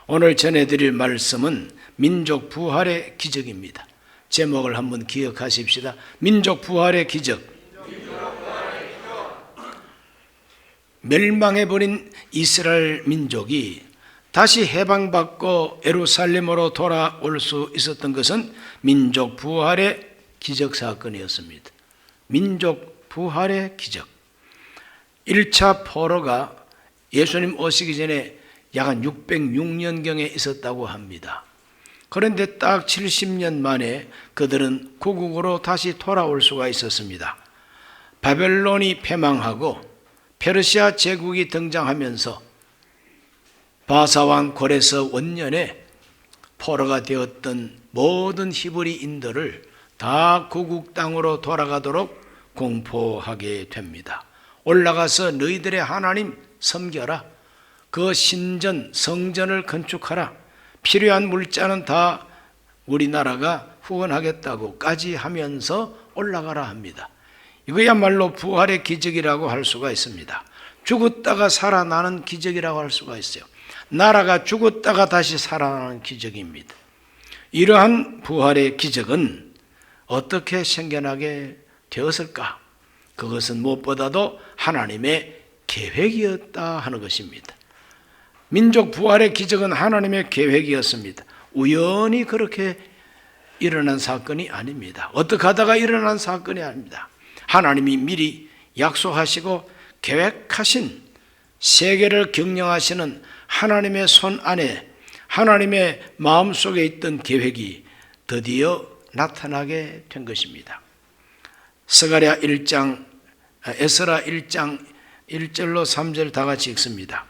오늘 전해드릴 말씀은 민족 부활의 기적입니다. 제목을 한번 기억하십시다. 민족 부활의 기적. 멸망해버린 이스라엘 민족이 다시 해방받고 예루살렘으로 돌아올 수 있었던 것은 민족 부활의 기적 사건이었습니다. 민족 부활의 기적. 1차 포로가 예수님 오시기 전에 약 한 606년경에 있었다고 합니다. 그런데 딱 70년 만에 그들은 고국으로 다시 돌아올 수가 있었습니다. 바벨론이 패망하고 페르시아 제국이 등장하면서 바사왕 고레스 원년에 포로가 되었던 모든 히브리인들을 다 고국 땅으로 돌아가도록 공포하게 됩니다. 올라가서 너희들의 하나님 섬겨라. 그 신전, 성전을 건축하라. 필요한 물자는 다 우리나라가 후원하겠다고까지 하면서 올라가라 합니다. 이거야말로 부활의 기적이라고 할 수가 있습니다. 죽었다가 살아나는 기적이라고 할 수가 있어요. 나라가 죽었다가 다시 살아나는 기적입니다. 이러한 부활의 기적은 어떻게 생겨나게 되었을까? 그것은 무엇보다도 하나님의 계획이었다 하는 것입니다. 민족 부활의 기적은 하나님의 계획이었습니다. 우연히 그렇게 일어난 사건이 아닙니다. 어떻게 하다가 일어난 사건이 아닙니다. 하나님이 미리 약속하시고 계획하신, 세계를 경영하시는 하나님의 손 안에, 하나님의 마음속에 있던 계획이 드디어 나타나게 된 것입니다. 스가랴 1장, 에스라 1장 1절로 3절 다 같이 읽습니다.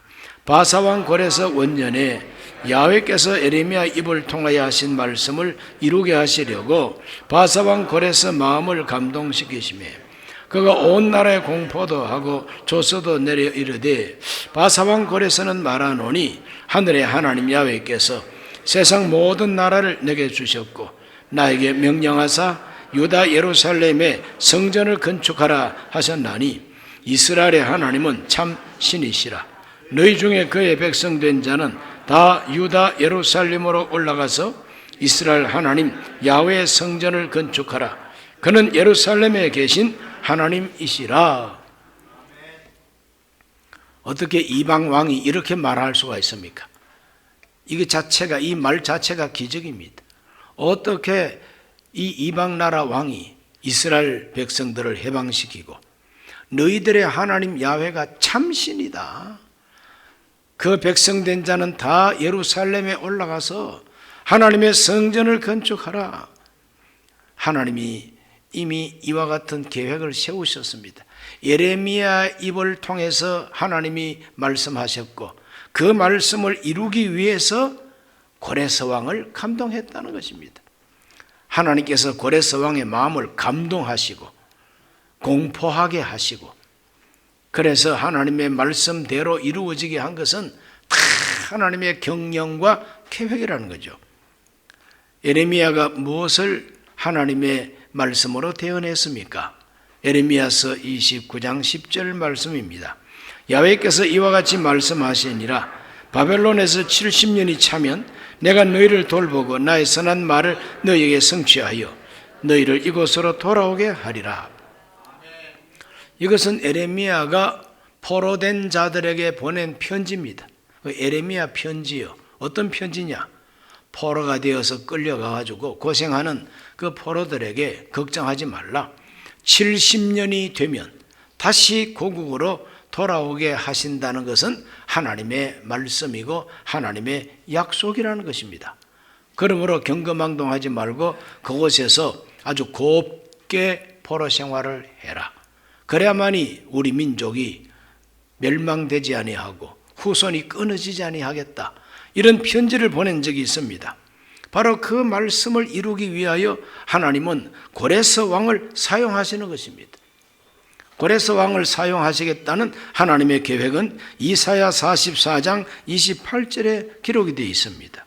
바사왕 고레스 원년에 야훼께서 에레미야 입을 통하여 하신 말씀을 이루게 하시려고 바사왕 고레스 마음을 감동시키시며 그가 온 나라에 공포도 하고 조서도 내려 이르되 바사왕 고레스는 말하노니 하늘의 하나님 야훼께서 세상 모든 나라를 내게 주셨고 나에게 명령하사 유다 예루살렘에 성전을 건축하라 하셨나니 이스라엘의 하나님은 참 신이시라. 너희 중에 그의 백성된 자는 다 유다 예루살렘으로 올라가서 이스라엘 하나님 야훼의 성전을 건축하라. 그는 예루살렘에 계신 하나님이시라. 어떻게 이방 왕이 이렇게 말할 수가 있습니까? 이 말 자체가 기적입니다. 어떻게 이 이방 나라 왕이 이스라엘 백성들을 해방시키고 너희들의 하나님 야훼가 참신이다. 그 백성된 자는 다 예루살렘에 올라가서 하나님의 성전을 건축하라. 하나님이 이미 이와 같은 계획을 세우셨습니다. 예레미야 입을 통해서 하나님이 말씀하셨고 그 말씀을 이루기 위해서 고레스 왕을 감동했다는 것입니다. 하나님께서 고레스 왕의 마음을 감동하시고 공포하게 하시고 그래서 하나님의 말씀대로 이루어지게 한 것은 다 하나님의 경영과 계획이라는 거죠. 예레미야가 무엇을 하나님의 말씀으로 대언했습니까? 예레미야서 29장 10절 말씀입니다. 야훼께서 이와 같이 말씀하시니라. 바벨론에서 70년이 차면 내가 너희를 돌보고 나의 선한 말을 너희에게 성취하여 너희를 이곳으로 돌아오게 하리라. 이것은 예레미야가 포로된 자들에게 보낸 편지입니다. 예레미야 편지요. 어떤 편지냐? 포로가 되어서 끌려가가지고 고생하는 그 포로들에게 걱정하지 말라. 70년이 되면 다시 고국으로 돌아오게 하신다는 것은 하나님의 말씀이고 하나님의 약속이라는 것입니다. 그러므로 경거망동하지 말고 그곳에서 아주 곱게 포로 생활을 해라. 그래야만이 우리 민족이 멸망되지 아니하고 후손이 끊어지지 아니하겠다. 이런 편지를 보낸 적이 있습니다. 바로 그 말씀을 이루기 위하여 하나님은 고레스 왕을 사용하시는 것입니다. 고레스 왕을 사용하시겠다는 하나님의 계획은 이사야 44장 28절에 기록이 되어 있습니다.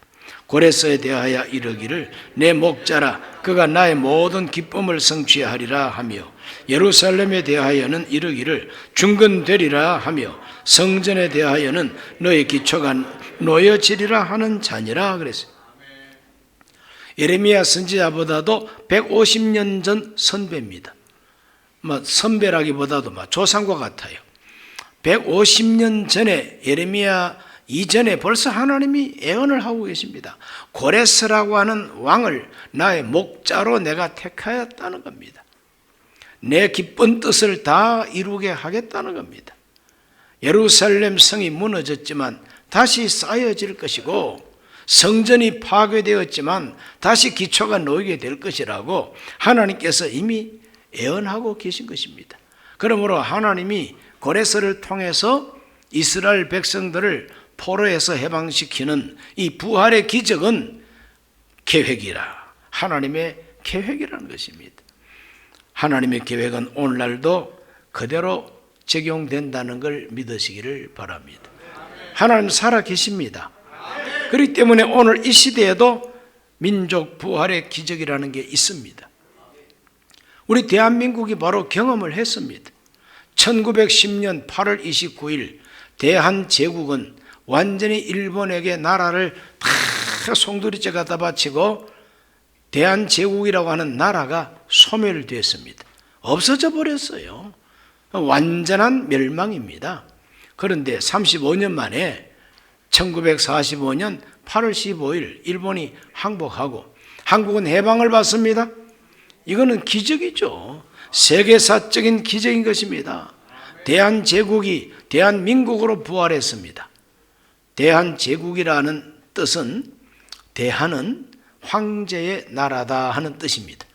고레스에 대하여 이르기를 내 목자라 그가 나의 모든 기쁨을 성취하리라 하며 예루살렘에 대하여는 이르기를 중건되리라 하며 성전에 대하여는 너의 기초가 놓여지리라 하는 자니라 그랬어요. 예레미야 선지자보다도 150년 전 선배입니다. 선배라기보다도 조상과 같아요. 150년 전에 예레미야 이전에 벌써 하나님이 예언을 하고 계십니다. 고레스라고 하는 왕을 나의 목자로 내가 택하였다는 겁니다. 내 기쁜 뜻을 다 이루게 하겠다는 겁니다. 예루살렘 성이 무너졌지만 다시 쌓여질 것이고 성전이 파괴되었지만 다시 기초가 놓이게 될 것이라고 하나님께서 이미 예언하고 계신 것입니다. 그러므로 하나님이 고레스를 통해서 이스라엘 백성들을 포로에서 해방시키는 이 부활의 기적은 계획이라, 하나님의 계획이라는 것입니다. 하나님의 계획은 오늘날도 그대로 적용된다는 걸 믿으시기를 바랍니다. 하나님 살아 계십니다. 그렇기 때문에 오늘 이 시대에도 민족 부활의 기적이라는 게 있습니다. 우리 대한민국이 바로 경험을 했습니다. 1910년 8월 29일 대한제국은 완전히 일본에게 나라를 다 송두리째 갖다 바치고 대한제국이라고 하는 나라가 소멸됐습니다. 없어져 버렸어요. 완전한 멸망입니다. 그런데 35년 만에 1945년 8월 15일 일본이 항복하고 한국은 해방을 받습니다. 이거는 기적이죠. 세계사적인 기적인 것입니다. 대한제국이 대한민국으로 부활했습니다. 대한제국이라는 뜻은 대한은 황제의 나라다 하는 뜻입니다.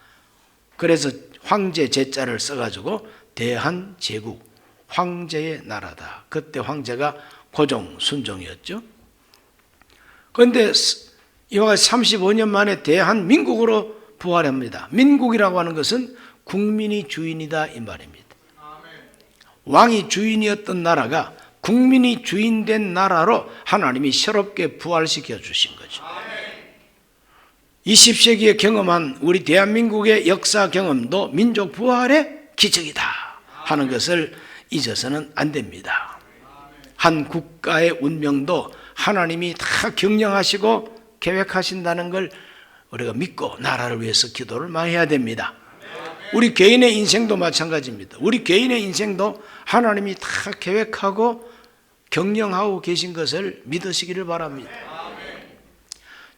그래서 황제 제자를 써가지고 대한제국, 황제의 나라다. 그때 황제가 고종, 순종이었죠. 그런데 이와 같이 35년 만에 대한민국으로 부활합니다. 민국이라고 하는 것은 국민이 주인이다 이 말입니다. 왕이 주인이었던 나라가 국민이 주인된 나라로 하나님이 새롭게 부활시켜 주신 거죠. 20세기에 경험한 우리 대한민국의 역사 경험도 민족 부활의 기적이다 하는 것을 잊어서는 안 됩니다. 한 국가의 운명도 하나님이 다 경영하시고 계획하신다는 걸 우리가 믿고 나라를 위해서 기도를 많이 해야 됩니다. 우리 개인의 인생도 마찬가지입니다. 우리 개인의 인생도 하나님이 다 계획하고 경영하고 계신 것을 믿으시기를 바랍니다.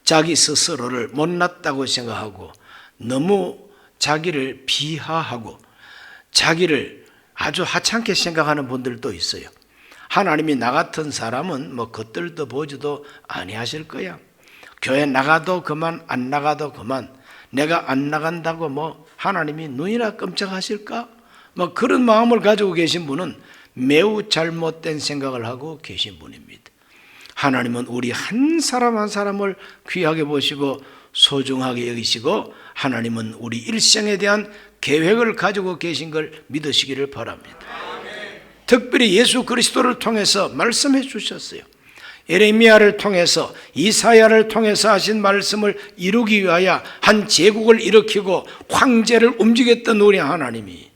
자기 스스로를 못났다고 생각하고 너무 자기를 비하하고 자기를 아주 하찮게 생각하는 분들도 있어요. 하나님이 나 같은 사람은 겉들도 보지도 아니하실 거야. 교회 나가도 그만 안 나가도 그만, 내가 안 나간다고 하나님이 눈이나 끔찍하실까? 그런 마음을 가지고 계신 분은 매우 잘못된 생각을 하고 계신 분입니다. 하나님은 우리 한 사람 한 사람을 귀하게 보시고 소중하게 여기시고 하나님은 우리 일생에 대한 계획을 가지고 계신 걸 믿으시기를 바랍니다. 특별히 예수 그리스도를 통해서 말씀해 주셨어요. 예레미야를 통해서 이사야를 통해서 하신 말씀을 이루기 위하여 한 제국을 일으키고 황제를 움직였던 우리 하나님이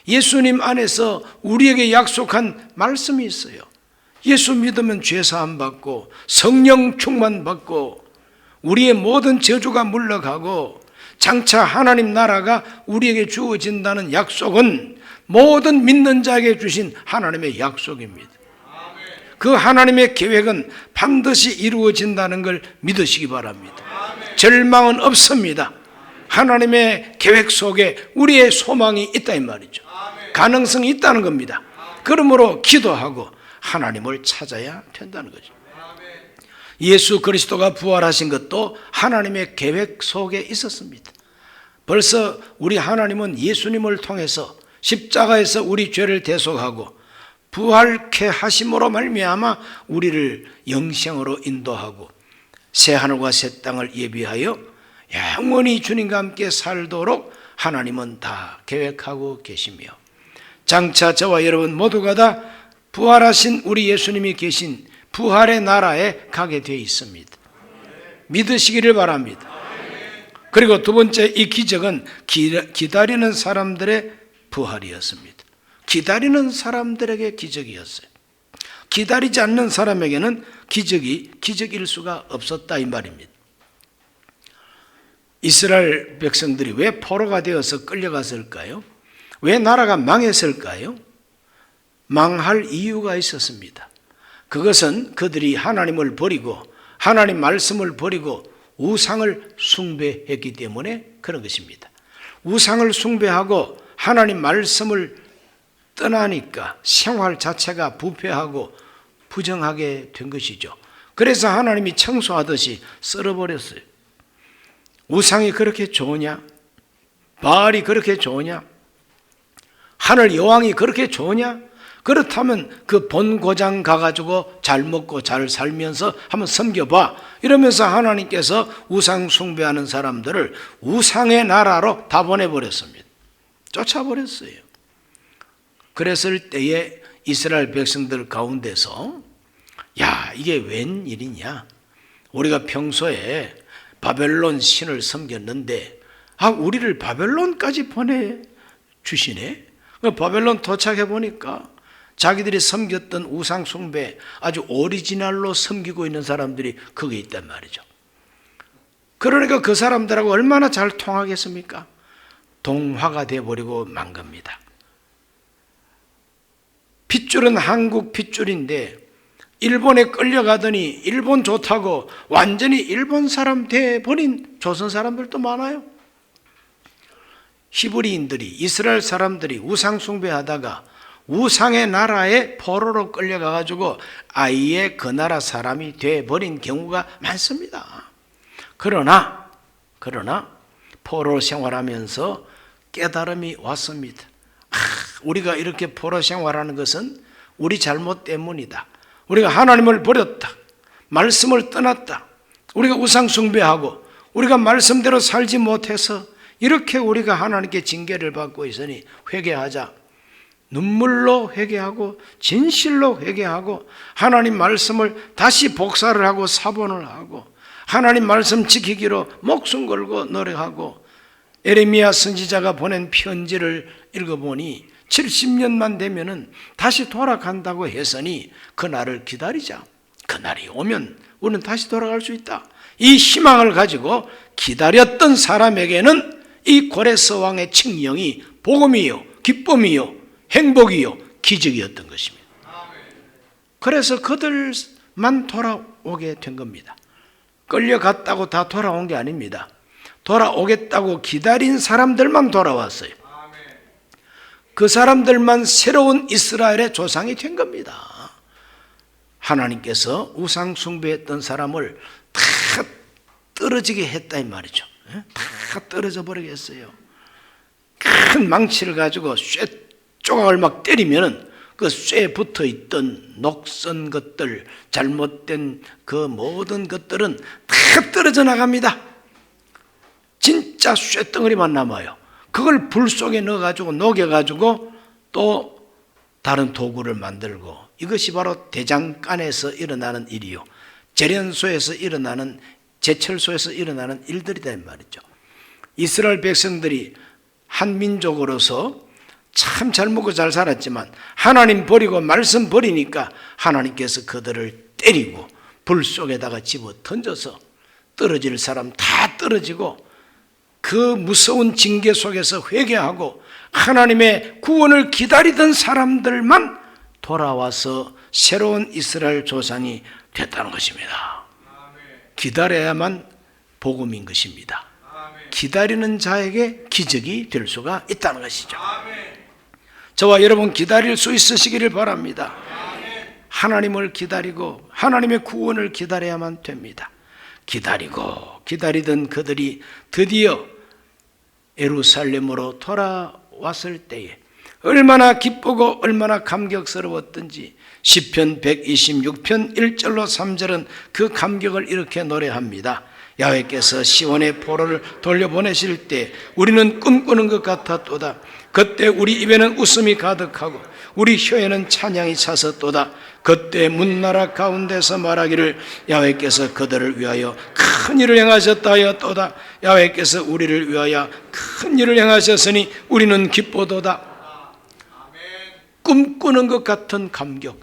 예수님 안에서 우리에게 약속한 말씀이 있어요. 예수 믿으면 죄사함 받고 성령 충만 받고 우리의 모든 저주가 물러가고 장차 하나님 나라가 우리에게 주어진다는 약속은 모든 믿는 자에게 주신 하나님의 약속입니다. 그 하나님의 계획은 반드시 이루어진다는 걸 믿으시기 바랍니다. 절망은 없습니다. 하나님의 계획 속에 우리의 소망이 있다 이 말이죠. 가능성이 있다는 겁니다. 그러므로 기도하고 하나님을 찾아야 된다는 거죠. 예수 그리스도가 부활하신 것도 하나님의 계획 속에 있었습니다. 벌써 우리 하나님은 예수님을 통해서 십자가에서 우리 죄를 대속하고 부활케 하심으로 말미암아 우리를 영생으로 인도하고 새 하늘과 새 땅을 예비하여 영원히 주님과 함께 살도록 하나님은 다 계획하고 계시며 장차 저와 여러분 모두가 다 부활하신 우리 예수님이 계신 부활의 나라에 가게 되어 있습니다. 믿으시기를 바랍니다. 그리고 두 번째, 이 기적은 기다리는 사람들의 부활이었습니다. 기다리는 사람들에게 기적이었어요. 기다리지 않는 사람에게는 기적이 기적일 수가 없었다 이 말입니다. 이스라엘 백성들이 왜 포로가 되어서 끌려갔을까요? 왜 나라가 망했을까요? 망할 이유가 있었습니다. 그것은 그들이 하나님을 버리고 하나님 말씀을 버리고 우상을 숭배했기 때문에 그런 것입니다. 우상을 숭배하고 하나님 말씀을 떠나니까 생활 자체가 부패하고 부정하게 된 것이죠. 그래서 하나님이 청소하듯이 썰어버렸어요. 우상이 그렇게 좋으냐? 바알이 그렇게 좋으냐? 하늘 여왕이 그렇게 좋으냐? 그렇다면 그 본고장 가가지고 잘 먹고 잘 살면서 한번 섬겨봐. 이러면서 하나님께서 우상 숭배하는 사람들을 우상의 나라로 다 보내버렸습니다. 쫓아버렸어요. 그랬을 때에 이스라엘 백성들 가운데서 야, 이게 웬일이냐? 우리가 평소에 바벨론 신을 섬겼는데 우리를 바벨론까지 보내주시네? 바벨론 도착해 보니까 자기들이 섬겼던 우상 숭배 아주 오리지널로 섬기고 있는 사람들이 거기에 있단 말이죠. 그러니까 그 사람들하고 얼마나 잘 통하겠습니까? 동화가 되어버리고 만 겁니다. 핏줄은 한국 핏줄인데 일본에 끌려가더니 일본 좋다고 완전히 일본 사람 돼버린 조선 사람들도 많아요. 히브리인들이, 이스라엘 사람들이 우상 숭배하다가 우상의 나라에 포로로 끌려가가지고 아예 그 나라 사람이 돼버린 경우가 많습니다. 그러나 포로 생활하면서 깨달음이 왔습니다. 우리가 이렇게 포로 생활하는 것은 우리 잘못 때문이다. 우리가 하나님을 버렸다. 말씀을 떠났다. 우리가 우상 숭배하고 우리가 말씀대로 살지 못해서 이렇게 우리가 하나님께 징계를 받고 있으니 회개하자. 눈물로 회개하고 진실로 회개하고 하나님 말씀을 다시 복사를 하고 사본을 하고 하나님 말씀 지키기로 목숨 걸고 노력하고 에레미야 선지자가 보낸 편지를 읽어보니 70년만 되면은 다시 돌아간다고 했으니 그날을 기다리자. 그날이 오면 우리는 다시 돌아갈 수 있다. 이 희망을 가지고 기다렸던 사람에게는 이 고레스 왕의 칙령이 복음이요, 기쁨이요, 행복이요, 기적이었던 것입니다. 그래서 그들만 돌아오게 된 겁니다. 끌려갔다고 다 돌아온 게 아닙니다. 돌아오겠다고 기다린 사람들만 돌아왔어요. 그 사람들만 새로운 이스라엘의 조상이 된 겁니다. 하나님께서 우상 숭배했던 사람을 다 떨어지게 했다 이 말이죠. 다 떨어져 버리겠어요. 큰 망치를 가지고 쇠 조각을 막 때리면 그 쇠에 붙어 있던 녹슨 것들, 잘못된 그 모든 것들은 다 떨어져 나갑니다. 진짜 쇠덩어리만 남아요. 그걸 불 속에 넣어가지고 녹여가지고 또 다른 도구를 만들고, 이것이 바로 대장간에서 일어나는 일이요, 제련소에서 일어나는, 제철소에서 일어나는 일들이다 말이죠. 이스라엘 백성들이 한 민족으로서 참 잘 먹고 잘 살았지만 하나님 버리고 말씀 버리니까 하나님께서 그들을 때리고 불 속에다가 집어 던져서 떨어질 사람 다 떨어지고, 그 무서운 징계 속에서 회개하고 하나님의 구원을 기다리던 사람들만 돌아와서 새로운 이스라엘 조상이 됐다는 것입니다. 기다려야만 복음인 것입니다. 기다리는 자에게 기적이 될 수가 있다는 것이죠. 저와 여러분 기다릴 수 있으시기를 바랍니다. 하나님을 기다리고 하나님의 구원을 기다려야만 됩니다. 기다리던 그들이 드디어 예루살렘으로 돌아왔을 때에 얼마나 기쁘고 얼마나 감격스러웠던지 시편 126편 1절로 3절은 그 감격을 이렇게 노래합니다. 야훼께서 시온의 포로를 돌려보내실 때 우리는 꿈꾸는 것 같았도다. 그때 우리 입에는 웃음이 가득하고 우리 혀에는 찬양이 찼었도다. 그때 문나라 가운데서 말하기를 야훼께서 그들을 위하여 큰 일을 행하셨다 하였도다. 야훼께서 우리를 위하여 큰 일을 행하셨으니 우리는 기뻐도다. 꿈꾸는 것 같은 감격.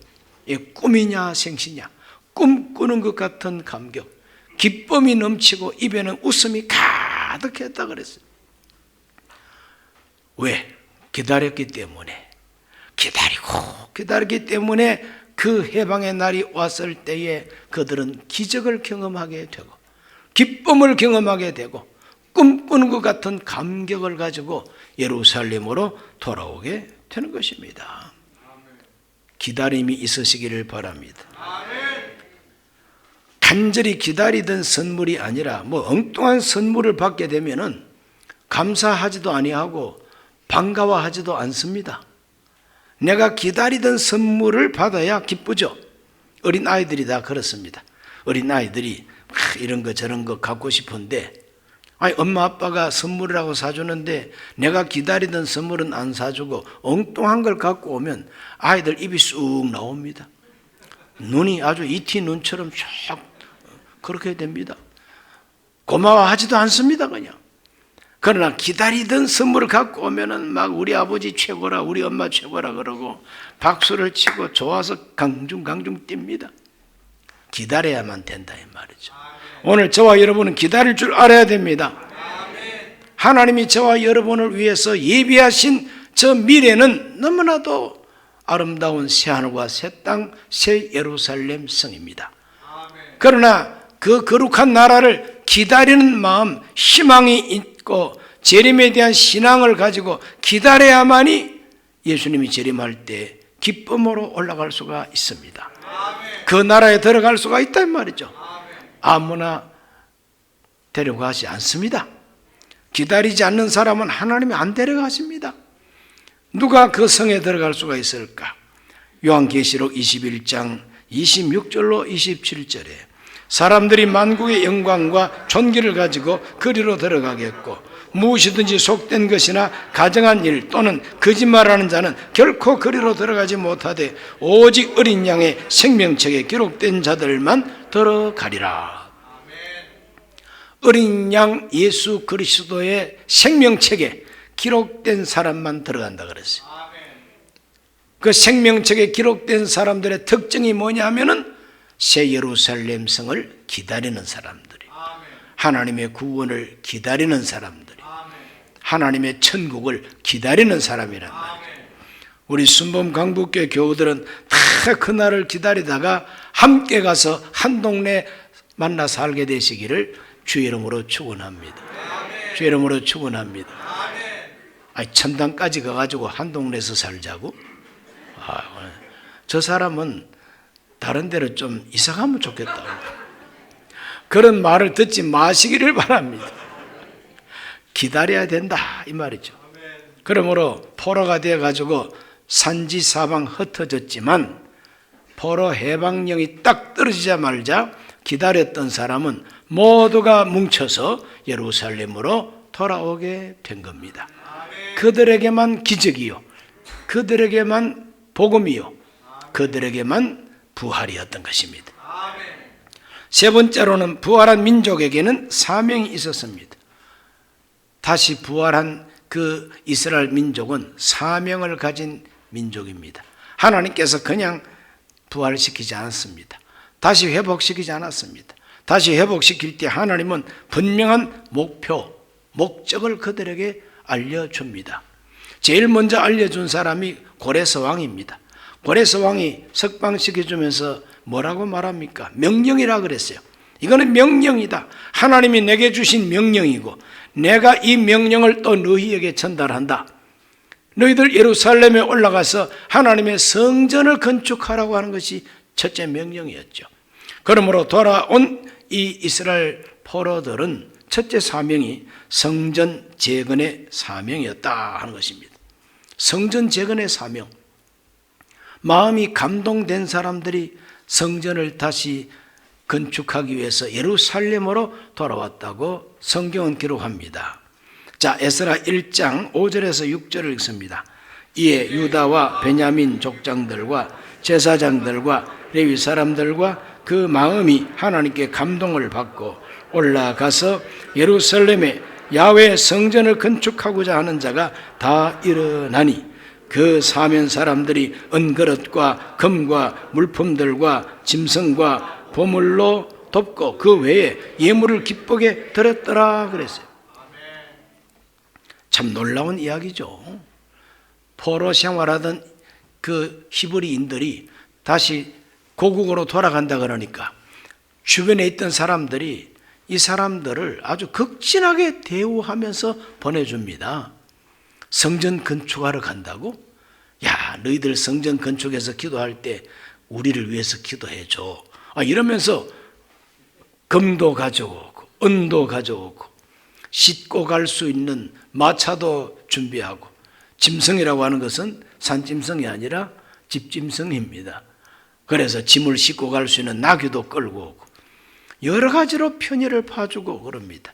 꿈이냐 생시냐, 꿈꾸는 것 같은 감격, 기쁨이 넘치고 입에는 웃음이 가득했다 그랬어요. 왜? 기다렸기 때문에. 기다렸기 때문에 그 해방의 날이 왔을 때에 그들은 기적을 경험하게 되고 기쁨을 경험하게 되고 꿈꾸는 것 같은 감격을 가지고 예루살렘으로 돌아오게 되는 것입니다. 기다림이 있으시기를 바랍니다. 간절히 기다리던 선물이 아니라 엉뚱한 선물을 받게 되면은 감사하지도 아니하고 반가워하지도 않습니다. 내가 기다리던 선물을 받아야 기쁘죠. 어린 아이들이 다 그렇습니다. 어린 아이들이 이런 거 저런 거 갖고 싶은데 엄마 아빠가 선물이라고 사주는데 내가 기다리던 선물은 안 사주고 엉뚱한 걸 갖고 오면 아이들 입이 쑥 나옵니다. 눈이 아주 이티 눈처럼 쫙 그렇게 됩니다. 고마워하지도 않습니다. 그냥. 그러나 기다리던 선물을 갖고 오면은 막 우리 아버지 최고라, 우리 엄마 최고라 그러고 박수를 치고 좋아서 강중 뜁니다. 기다려야만 된다 이 말이죠. 오늘 저와 여러분은 기다릴 줄 알아야 됩니다. 하나님이 저와 여러분을 위해서 예비하신 저 미래는 너무나도 아름다운 새하늘과 새 땅, 새 예루살렘 성입니다. 그러나 그 거룩한 나라를 기다리는 마음, 희망이 있고 재림에 대한 신앙을 가지고 기다려야만이 예수님이 재림할 때 기쁨으로 올라갈 수가 있습니다. 그 나라에 들어갈 수가 있단 말이죠. 아무나 데려가지 않습니다. 기다리지 않는 사람은 하나님이 안 데려가십니다. 누가 그 성에 들어갈 수가 있을까? 요한계시록 21장 26절로 27절에 사람들이 만국의 영광과 존귀를 가지고 그리로 들어가겠고 무엇이든지 속된 것이나 가정한 일 또는 거짓말하는 자는 결코 그리로 들어가지 못하되 오직 어린 양의 생명책에 기록된 자들만 들어가리라. 어린 양 예수 그리스도의 생명책에 기록된 사람만 들어간다 그랬어요. 그 생명책에 기록된 사람들의 특징이 뭐냐면은 새 예루살렘 성을 기다리는 사람들이, 하나님의 구원을 기다리는 사람들이, 하나님의 천국을 기다리는 사람이란 말이에요. 우리 순범 강북교회 교우들은 다 그날을 기다리다가 함께 가서 한 동네 만나 살게 되시기를 주의 이름으로 축원합니다. 주의 이름으로 축원합니다. 천당까지 가가지고 한 동네에서 살자고? 저 사람은 다른 데로 좀 이사 가면 좋겠다. 그런 말을 듣지 마시기를 바랍니다. 기다려야 된다 이 말이죠. 그러므로 포로가 되어가지고 산지사방 흩어졌지만 포로 해방령이 딱 떨어지자마자 기다렸던 사람은 모두가 뭉쳐서 예루살렘으로 돌아오게 된 겁니다. 그들에게만 기적이요, 그들에게만 복음이요, 그들에게만 부활이었던 것입니다. 세 번째로는 부활한 민족에게는 사명이 있었습니다. 다시 부활한 그 이스라엘 민족은 사명을 가진 민족입니다. 하나님께서 그냥 부활시키지 않았습니다. 다시 회복시키지 않았습니다. 다시 회복시킬 때 하나님은 분명한 목표, 목적을 그들에게 알려줍니다. 제일 먼저 알려준 사람이 고레스 왕입니다. 고레스 왕이 석방시켜주면서 뭐라고 말합니까? 명령이라 그랬어요. 이거는 명령이다. 하나님이 내게 주신 명령이고 내가 이 명령을 또 너희에게 전달한다. 너희들 예루살렘에 올라가서 하나님의 성전을 건축하라고 하는 것이 첫째 명령이었죠. 그러므로 돌아온 이 이스라엘 포로들은 첫째 사명이 성전 재건의 사명이었다 하는 것입니다. 성전 재건의 사명. 마음이 감동된 사람들이 성전을 다시 건축하기 위해서 예루살렘으로 돌아왔다고 성경은 기록합니다. 자, 에스라 1장 5절에서 6절을 읽습니다. 이에 유다와 베냐민 족장들과 제사장들과 레위 사람들과 그 마음이 하나님께 감동을 받고 올라가서 예루살렘에 야훼 성전을 건축하고자 하는 자가 다 일어나니 그 사면 사람들이 은그릇과 금과 물품들과 짐승과 보물로 덮고 그 외에 예물을 기쁘게 드렸더라 그랬어요. 참 놀라운 이야기죠. 포로 생활하던 그 히브리인들이 다시 고국으로 돌아간다 그러니까 주변에 있던 사람들이 이 사람들을 아주 극진하게 대우하면서 보내줍니다. 성전 건축하러 간다고? 야, 너희들 성전 건축해서 기도할 때 우리를 위해서 기도해줘. 이러면서 금도 가져오고 은도 가져오고 싣고 갈 수 있는 마차도 준비하고, 짐승이라고 하는 것은 산짐승이 아니라 집짐승입니다. 그래서 짐을 싣고 갈 수 있는 나귀도 끌고 오고 여러 가지로 편의를 봐주고 그럽니다.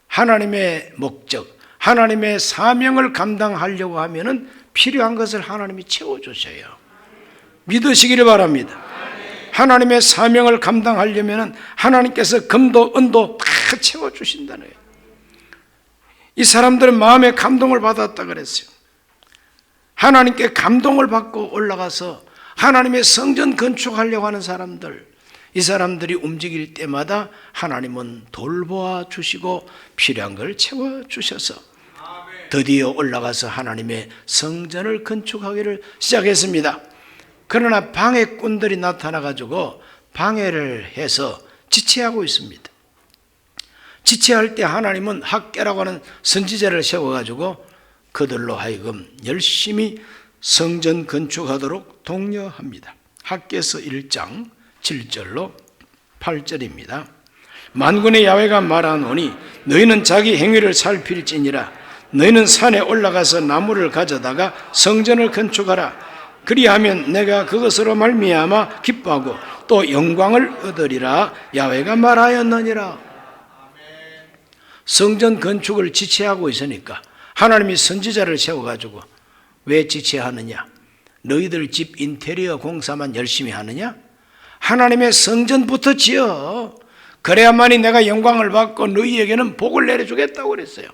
하나님의 목적, 하나님의 사명을 감당하려고 하면은 필요한 것을 하나님이 채워주셔요. 믿으시기를 바랍니다. 하나님의 사명을 감당하려면은 하나님께서 금도 은도 다 채워주신다는 거예요. 이 사람들은 마음에 감동을 받았다 그랬어요. 하나님께 감동을 받고 올라가서 하나님의 성전 건축하려고 하는 사람들, 이 사람들이 움직일 때마다 하나님은 돌보아 주시고 필요한 걸 채워주셔서 드디어 올라가서 하나님의 성전을 건축하기를 시작했습니다. 그러나 방해꾼들이 나타나가지고 방해를 해서 지체하고 있습니다. 지체할 때 하나님은 학개라고 하는 선지자를 세워가지고 그들로 하여금 열심히 성전 건축하도록 독려합니다. 학개서 1장 7절로 8절입니다. 만군의 야훼가 말하노니 너희는 자기 행위를 살필지니라. 너희는 산에 올라가서 나무를 가져다가 성전을 건축하라. 그리하면 내가 그것으로 말미암아 기뻐하고 또 영광을 얻으리라. 야훼가 말하였느니라. 성전 건축을 지체하고 있으니까 하나님이 선지자를 세워가지고 왜 지체하느냐? 너희들 집 인테리어 공사만 열심히 하느냐? 하나님의 성전부터 지어. 그래야만이 내가 영광을 받고 너희에게는 복을 내려주겠다고 그랬어요.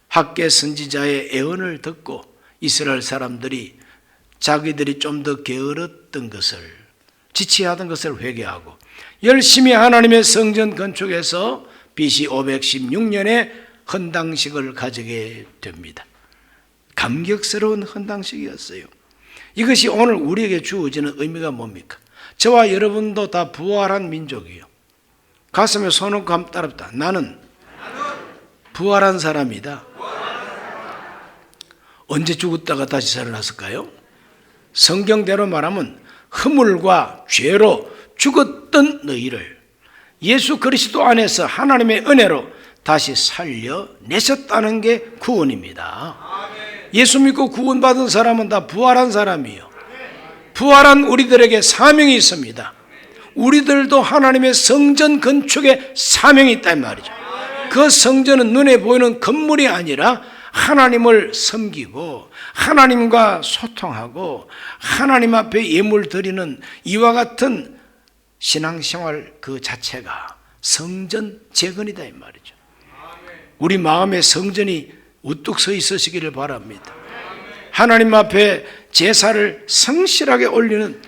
학개 선지자의 애언을 듣고 이스라엘 사람들이 자기들이 좀 더 게으렀던 것을, 지체하던 것을 회개하고 열심히 하나님의 성전 건축에서 BC 516년에 헌당식을 가지게 됩니다. 감격스러운 헌당식이었어요. 이것이 오늘 우리에게 주어지는 의미가 뭡니까? 저와 여러분도 다 부활한 민족이에요. 가슴에 손을 얹고 따릅다. 나는 부활한 사람이다. 언제 죽었다가 다시 살아났을까요? 성경대로 말하면 허물과 죄로 죽었던 너희를 예수 그리스도 안에서 하나님의 은혜로 다시 살려내셨다는 게 구원입니다. 예수 믿고 구원받은 사람은 다 부활한 사람이에요. 부활한 우리들에게 사명이 있습니다. 우리들도 하나님의 성전 건축에 사명이 있단 말이죠. 그 성전은 눈에 보이는 건물이 아니라 하나님을 섬기고 하나님과 소통하고 하나님 앞에 예물 드리는 이와 같은 신앙생활 그 자체가 성전 재건이다 이 말이죠. 우리 마음의 성전이 우뚝 서 있으시기를 바랍니다. 하나님 앞에 제사를 성실하게 올리는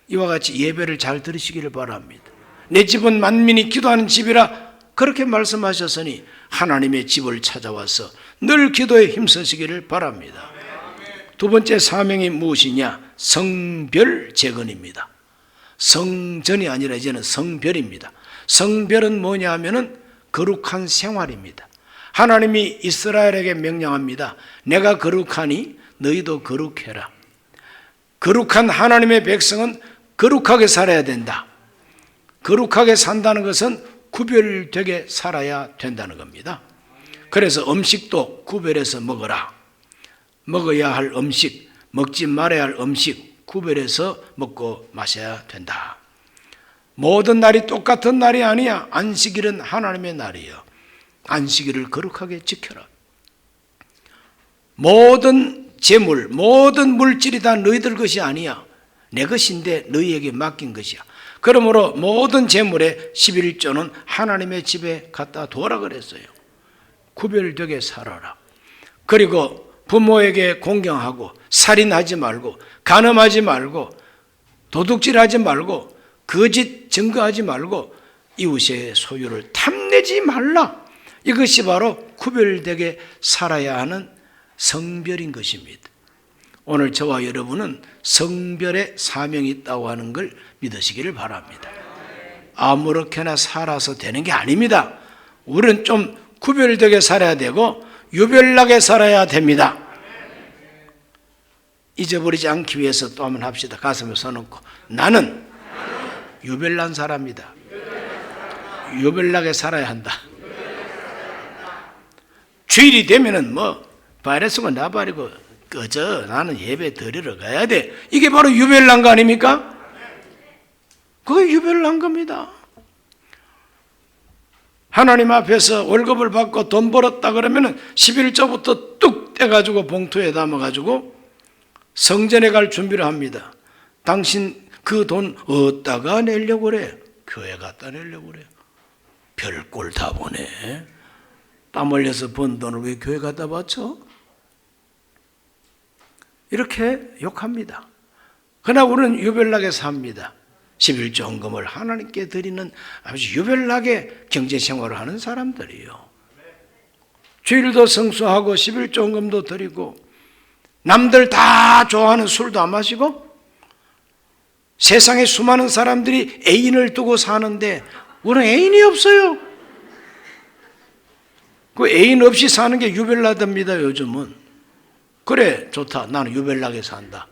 이와 같이 예배를 잘 들으시기를 바랍니다. 내 집은 만민이 기도하는 집이라 그렇게 말씀하셨으니 하나님의 집을 찾아와서 늘 기도에 힘쓰시기를 바랍니다. 두 번째 사명이 무엇이냐? 성별 재건입니다. 성전이 아니라 이제는 성별입니다. 성별은 뭐냐 하면은 거룩한 생활입니다. 하나님이 이스라엘에게 명령합니다. 내가 거룩하니 너희도 거룩해라. 거룩한 하나님의 백성은 거룩하게 살아야 된다. 거룩하게 산다는 것은 구별되게 살아야 된다는 겁니다. 그래서 음식도 구별해서 먹어라. 먹어야 할 음식, 먹지 말아야 할 음식 구별해서 먹고 마셔야 된다. 모든 날이 똑같은 날이 아니야. 안식일은 하나님의 날이에요. 안식일을 거룩하게 지켜라. 모든 재물, 모든 물질이 다 너희들 것이 아니야. 내 것인데 너희에게 맡긴 것이야. 그러므로 모든 재물의 11조는 하나님의 집에 갖다 두어라 그랬어요. 구별되게 살아라. 그리고 부모에게 공경하고 살인하지 말고 간음하지 말고 도둑질하지 말고 거짓 증거하지 말고 이웃의 소유를 탐내지 말라. 이것이 바로 구별되게 살아야 하는 성별인 것입니다. 오늘 저와 여러분은 성별의 사명이 있다고 하는 걸 믿으시기를 바랍니다. 아무렇게나 살아서 되는 게 아닙니다. 우리는 좀 구별되게 살아야 되고 유별나게 살아야 됩니다. 잊어버리지 않기 위해서 또 한번 합시다. 가슴에 써놓고 나는 유별난 사람이다. 유별나게 살아야 한다. 주일이 되면은 뭐 바이러스가 나발이고 꺼져. 나는 예배 드리러 가야 돼. 이게 바로 유별난 거 아닙니까? 그게 유별난 겁니다. 하나님 앞에서 월급을 받고 돈 벌었다 그러면은 11조부터 뚝 떼가지고 봉투에 담아가지고 성전에 갈 준비를 합니다. 당신 그 돈 어디다가 내려고 그래? 교회 갖다 내려고 그래. 별꼴 다 보네. 땀 흘려서 번 돈을 왜 교회 갖다 바쳐? 이렇게 욕합니다. 그러나 우리는 유별나게 삽니다. 11조 헌금을 하나님께 드리는 아주 유별나게 경제생활을 하는 사람들이에요. 주일도 성수하고 11조 헌금도 드리고 남들 다 좋아하는 술도 안 마시고 세상에 수많은 사람들이 애인을 두고 사는데 우리는 애인이 없어요. 그 애인 없이 사는 게 유별나답니다. 요즘은. 그래 좋다. 나는 유별나게 산다.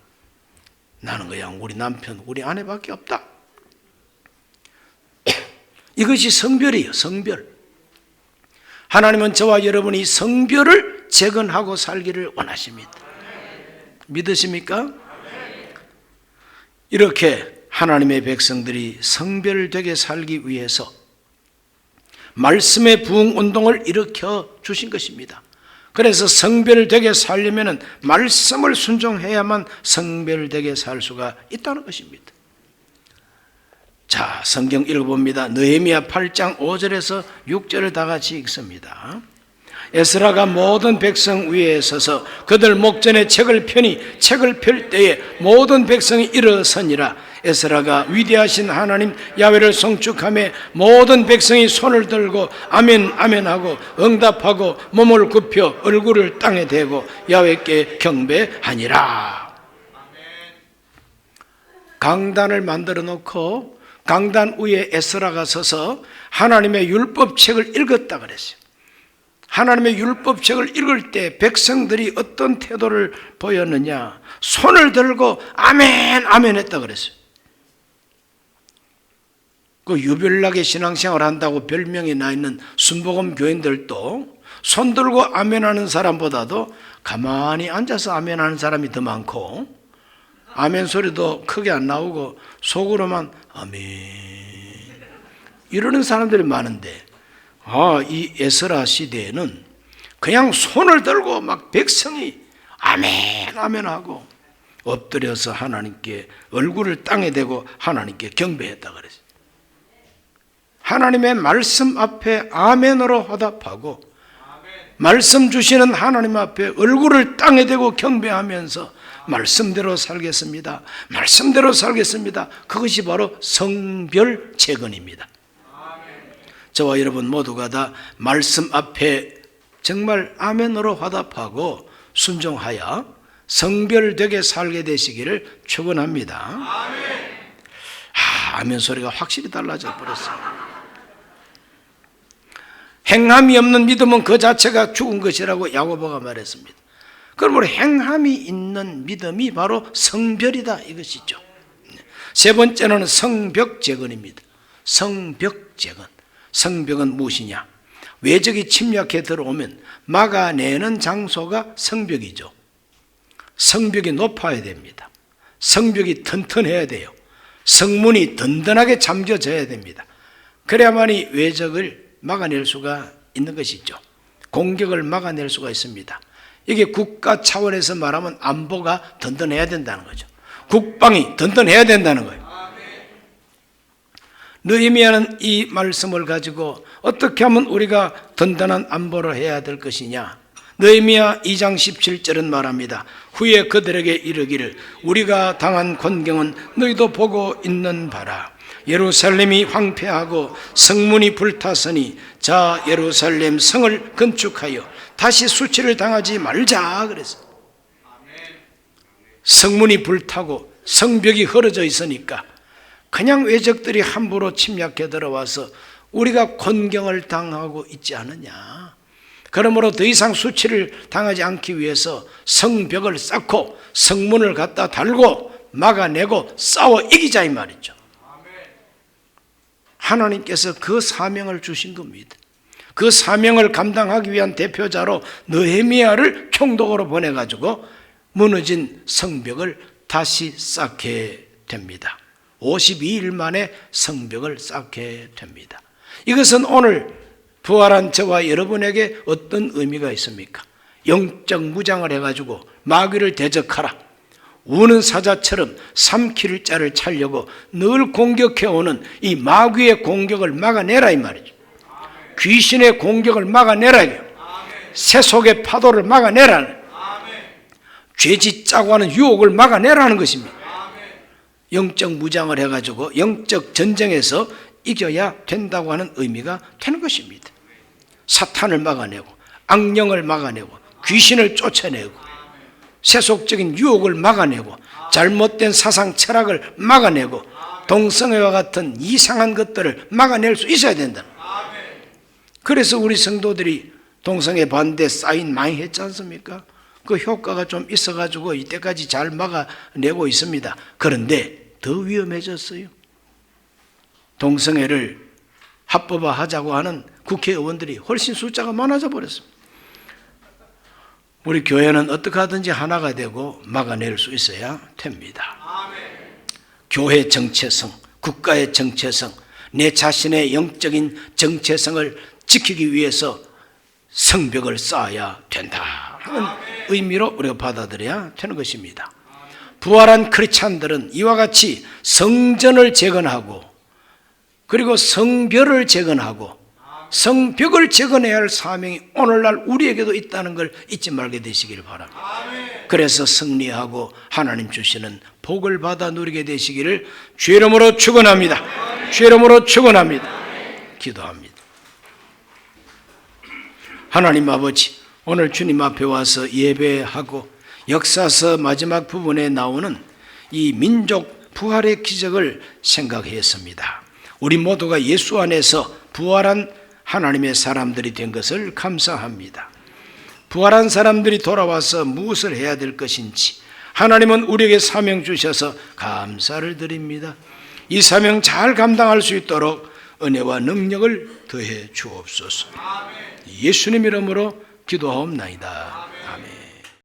나는 그냥 우리 남편 우리 아내밖에 없다. 이것이 성별이에요. 성별. 하나님은 저와 여러분이 성별을 재건하고 살기를 원하십니다. 믿으십니까? 이렇게 하나님의 백성들이 성별되게 살기 위해서 말씀의 부흥운동을 일으켜 주신 것입니다. 그래서 성별되게 살려면 말씀을 순종해야만 성별되게 살 수가 있다는 것입니다. 자, 성경 읽어봅니다. 느헤미야 8장 5절에서 6절을 다 같이 읽습니다. 에스라가 모든 백성 위에 서서 그들 목전에 책을 펴니 책을 펼 때에 모든 백성이 일어서니라. 에스라가 위대하신 하나님 야훼를 송축하며 모든 백성이 손을 들고 아멘 아멘 하고 응답하고 몸을 굽혀 얼굴을 땅에 대고 야훼께 경배하니라. 강단을 만들어 놓고 강단 위에 에스라가 서서 하나님의 율법책을 읽었다 그랬어요. 하나님의 율법책을 읽을 때 백성들이 어떤 태도를 보였느냐? 손을 들고 아멘 아멘 했다 그랬어요. 그 유별나게 신앙생활 한다고 별명이 나 있는 순복음 교인들도 손 들고 아멘하는 사람보다도 가만히 앉아서 아멘하는 사람이 더 많고 아멘 소리도 크게 안 나오고 속으로만 아멘 이러는 사람들이 많은데 이 에스라 시대에는 그냥 손을 들고 막 백성이 아멘 아멘 하고 엎드려서 하나님께 얼굴을 땅에 대고 하나님께 경배했다 그랬어요. 하나님의 말씀 앞에 아멘으로 화답하고 말씀 주시는 하나님 앞에 얼굴을 땅에 대고 경배하면서 말씀대로 살겠습니다. 말씀대로 살겠습니다. 그것이 바로 성별 재건입니다. 저와 여러분 모두가 다 말씀 앞에 정말 아멘으로 화답하고 순종하여 성별되게 살게 되시기를 축원합니다. 아멘 소리가 확실히 달라져 버렸어요. 행함이 없는 믿음은 그 자체가 죽은 것이라고 야고보가 말했습니다. 그러므로 행함이 있는 믿음이 바로 성별이다 이것이죠. 세 번째는 성벽재건입니다. 성벽재건. 성벽은 무엇이냐? 외적이 침략해 들어오면 막아내는 장소가 성벽이죠. 성벽이 높아야 됩니다. 성벽이 튼튼해야 돼요. 성문이 든든하게 잠겨져야 됩니다. 그래야만이 외적을 막아낼 수가 있는 것이죠. 공격을 막아낼 수가 있습니다. 이게 국가 차원에서 말하면 안보가 든든해야 된다는 거죠. 국방이 든든해야 된다는 거예요. 느헤미야는 이 말씀을 가지고 어떻게 하면 우리가 든든한 안보를 해야 될 것이냐. 느헤미야 2장 17절은 말합니다. 후에 그들에게 이르기를 우리가 당한 곤경은 너희도 보고 있는 바라. 예루살렘이 황폐하고 성문이 불탔으니 자 예루살렘 성을 건축하여 다시 수치를 당하지 말자 그랬어. 성문이 불타고 성벽이 헐어져 있으니까 그냥 외적들이 함부로 침략해 들어와서 우리가 곤경을 당하고 있지 않느냐. 그러므로 더 이상 수치를 당하지 않기 위해서 성벽을 쌓고 성문을 갖다 달고 막아내고 싸워 이기자 이 말이죠. 하나님께서 그 사명을 주신 겁니다. 그 사명을 감당하기 위한 대표자로 느헤미야를 총독으로 보내가지고 무너진 성벽을 다시 쌓게 됩니다. 52일 만에 성벽을 쌓게 됩니다. 이것은 오늘 부활한 저와 여러분에게 어떤 의미가 있습니까? 영적 무장을 해가지고 마귀를 대적하라. 우는 사자처럼 삼킬 자를 차려고 늘 공격해오는 이 마귀의 공격을 막아내라 이 말이죠. 귀신의 공격을 막아내라. 세속의 파도를 막아내라. 죄짓자고 하는 유혹을 막아내라는 것입니다. 영적 무장을 해가지고 영적 전쟁에서 이겨야 된다고 하는 의미가 되는 것입니다. 사탄을 막아내고 악령을 막아내고 귀신을 쫓아내고 세속적인 유혹을 막아내고 잘못된 사상 철학을 막아내고 동성애와 같은 이상한 것들을 막아낼 수 있어야 된다. 그래서 우리 성도들이 동성애 반대 사인 많이 했지 않습니까? 그 효과가 좀 있어가지고 이때까지 잘 막아내고 있습니다. 그런데 더 위험해졌어요. 동성애를 합법화하자고 하는 국회의원들이 훨씬 숫자가 많아져 버렸습니다. 우리 교회는 어떻게 하든지 하나가 되고 막아낼 수 있어야 됩니다. 교회 정체성, 국가의 정체성, 내 자신의 영적인 정체성을 지키기 위해서 성벽을 쌓아야 된다 하는 의미로 우리가 받아들여야 되는 것입니다. 부활한 크리스찬들은 이와 같이 성전을 재건하고 그리고 성벽을 재건하고 성벽을 재건해야 할 사명이 오늘날 우리에게도 있다는 걸 잊지 말게 되시기를 바랍니다. 그래서 승리하고 하나님 주시는 복을 받아 누리게 되시기를 주의 이름으로 축원합니다. 주의 이름으로 축원합니다. 기도합니다. 하나님 아버지, 오늘 주님 앞에 와서 예배하고 역사서 마지막 부분에 나오는 이 민족 부활의 기적을 생각했습니다. 우리 모두가 예수 안에서 부활한 하나님의 사람들이 된 것을 감사합니다. 부활한 사람들이 돌아와서 무엇을 해야 될 것인지 하나님은 우리에게 사명 주셔서 감사를 드립니다. 이 사명 잘 감당할 수 있도록 은혜와 능력을 더해 주옵소서. 예수님 이름으로 기도하옵나이다.